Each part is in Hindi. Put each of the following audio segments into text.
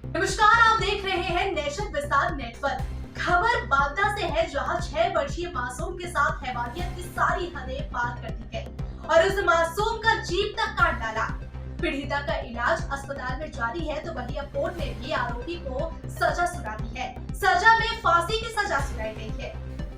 नमस्कार, आप देख रहे हैं नेशन विस्तार नेटवर्क। खबर बांदा से है, जहां 6 वर्षीय मासूम के साथ हैवानियत की सारी हदें पार कर दी गई और उस मासूम का जीप तक काट डाला। पीड़िता का इलाज अस्पताल में जारी है, तो वहीं अब कोर्ट ने भी आरोपी को सजा सुना दी है। सजा में फांसी की सजा सुनाई गई है।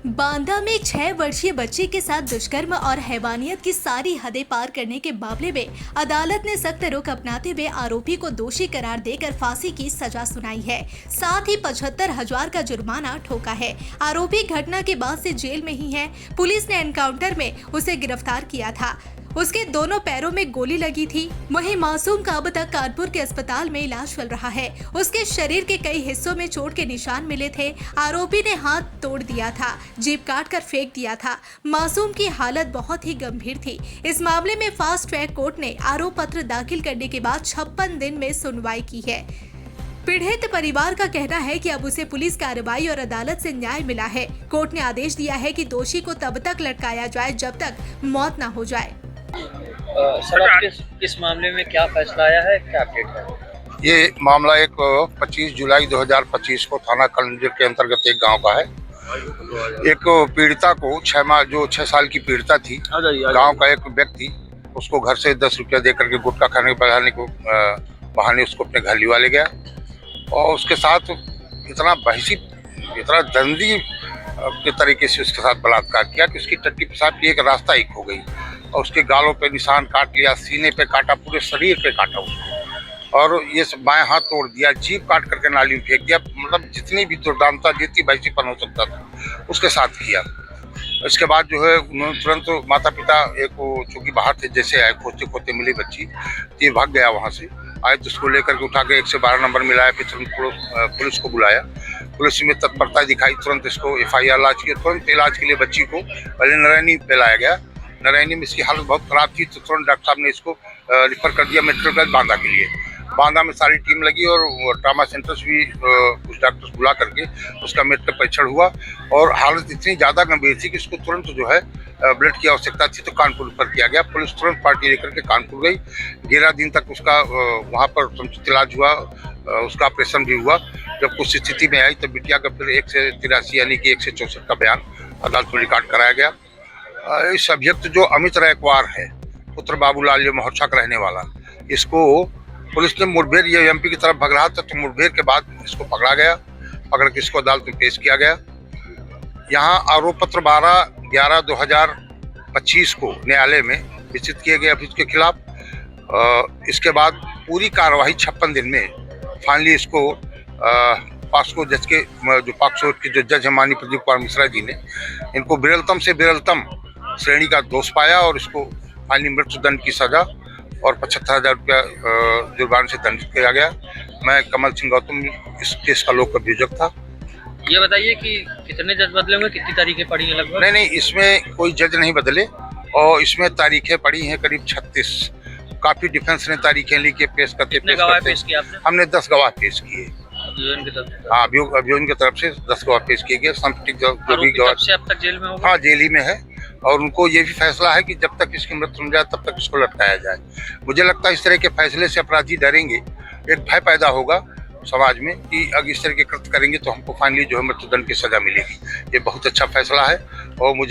बांदा में 6 वर्षीय बच्चे के साथ दुष्कर्म और हैवानियत की सारी हदें पार करने के मामले में अदालत ने सख्त रुख अपनाते हुए आरोपी को दोषी करार देकर फांसी की सजा सुनाई है। साथ ही 75,000 का जुर्माना ठोका है। आरोपी घटना के बाद से जेल में ही है। पुलिस ने एनकाउंटर में उसे गिरफ्तार किया था। उसके दोनों पैरों में गोली लगी थी। वहीं मासूम का अब तक कानपुर के अस्पताल में इलाज चल रहा है। उसके शरीर के कई हिस्सों में चोट के निशान मिले थे। आरोपी ने हाथ तोड़ दिया था, जीभ काटकर फेंक दिया था। मासूम की हालत बहुत ही गंभीर थी। इस मामले में फास्ट ट्रैक कोर्ट ने आरोप पत्र दाखिल करने के बाद 56 दिन में सुनवाई की है। पीड़ित परिवार का कहना है कि अब उसे पुलिस कार्रवाई और अदालत से न्याय मिला है। कोर्ट ने आदेश दिया है कि दोषी को तब तक लटकाया जाए जब तक मौत न हो जाए। सर, आपके इस मामले में क्या फैसला आया है, क्या अपडेट है? ये मामला एक 25 जुलाई 2025 को थाना कलंदर के अंतर्गत एक गांव का है। एक पीड़िता को 6 साल की पीड़िता थी। गांव का एक व्यक्ति उसको घर से 10 रुपया दे करके गुटखा खाने के बहाने उसको अपने घर लिवा ले गया और उसके साथ इतना बहसी, इतना दंदी के तरीके से उसके साथ बलात्कार किया कि उसकी टट्टी पेशाब की एक रास्ता एक हो गई और उसके गालों पे निशान काट लिया, सीने पे काटा, पूरे शरीर पे काटा उसको और ये सब बाएं हाथ तोड़ दिया, जीभ काट करके नाली में फेंक दिया। मतलब जितनी भी दुर्दानता, जितनी भैंसीपन हो सकता था उसके साथ किया। इसके बाद जो है उन्होंने तुरंत माता पिता एक चूँकि बाहर थे, जैसे आए खोजते खोजते मिली बच्ची, तो ये भाग गया वहाँ से। आए तो उसको लेकर के उठा के 112 नंबर मिलाया, फिर तुरंत पुलिस को बुलाया। पुलिस में तत्परता दिखाई, तुरंत इसको FIR लॉन्च किया। तुरंत इलाज के लिए बच्ची को पहले नारायणी पे लाया गया। नारायणी में इसकी हालत बहुत खराब थी, तो तुरंत डॉक्टर साहब ने इसको रिफर कर दिया मेडिकल कॉलेज बांदा के लिए। बांदा में सारी टीम लगी और ट्रामा सेंटर से भी कुछ डॉक्टर्स बुला करके उसका मेडिकल परीक्षण हुआ और हालत इतनी ज़्यादा गंभीर थी कि उसको तुरंत जो है ब्लड की आवश्यकता थी, तो कानपुर रेफर किया गया। पुलिस तुरंत पार्टी लेकर के कानपुर गई। 11 दिन तक उसका वहाँ पर समुचित इलाज हुआ, उसका ऑपरेशन भी हुआ। जब कुछ स्थिति में आई तो बिटिया का फिर 1 से 83 यानी कि 1 से 64 का बयान अदालत में रिकॉर्ड कराया गया। इस अभियुक्त जो अमित रैकवार है, पुत्र बाबूलाल, ये मोहर्छा का रहने वाला, इसको पुलिस ने मुठभेड़, ये MP की तरफ भग रहा था, तो मुठभेड़ के बाद इसको पकड़ा गया। पकड़ के इसको अदालत में पेश किया गया। यहाँ आरोप पत्र 12/11/2025 को न्यायालय में विस्तृत किए गए अभियुक्त के खिलाफ। इसके बाद पूरी कार्रवाई 56 दिन में फाइनली इसको पास्को जज के जो पाक्सो के जो जज है माननीय प्रदीप कुमार मिश्रा जी ने इनको विरलतम से विरलतम श्रेणी का दोष पाया और इसको फाइनली मृत्युदंड की सजा और 75,000 रुपया जुर्माने से दंडित किया गया। मैं कमल सिंह गौतम इस केस का लोक अभियोजक था। ये बताइए कि कितने जज बदले होंगे, कितनी तारीखें पड़ी हैं लगभग? नहीं, इसमें कोई जज नहीं बदले और इसमें तारीखें पड़ी हैं करीब 36। काफी डिफेंस ने तारीखें ली कि पेश करते पेश किया आपने? हमने 10 गवाह पेश किए। हाँ, अभियोजन की तरफ से 10 गवाह पेश किए गए। जो भी गवाह से अब तक जेल में होगा? हाँ, जेल ही में है और उनको ये भी फैसला है कि जब तक इसकी मृत्यु हो जाए तब तक इसको लटकाया जाए। मुझे लगता है इस तरह के फैसले से अपराधी डरेंगे, एक भय पैदा होगा समाज में कि अगर इस तरह के कृत्य करेंगे तो हमको फाइनली जो है मृत्युदंड की सजा मिलेगी। ये बहुत अच्छा फैसला है और मुझे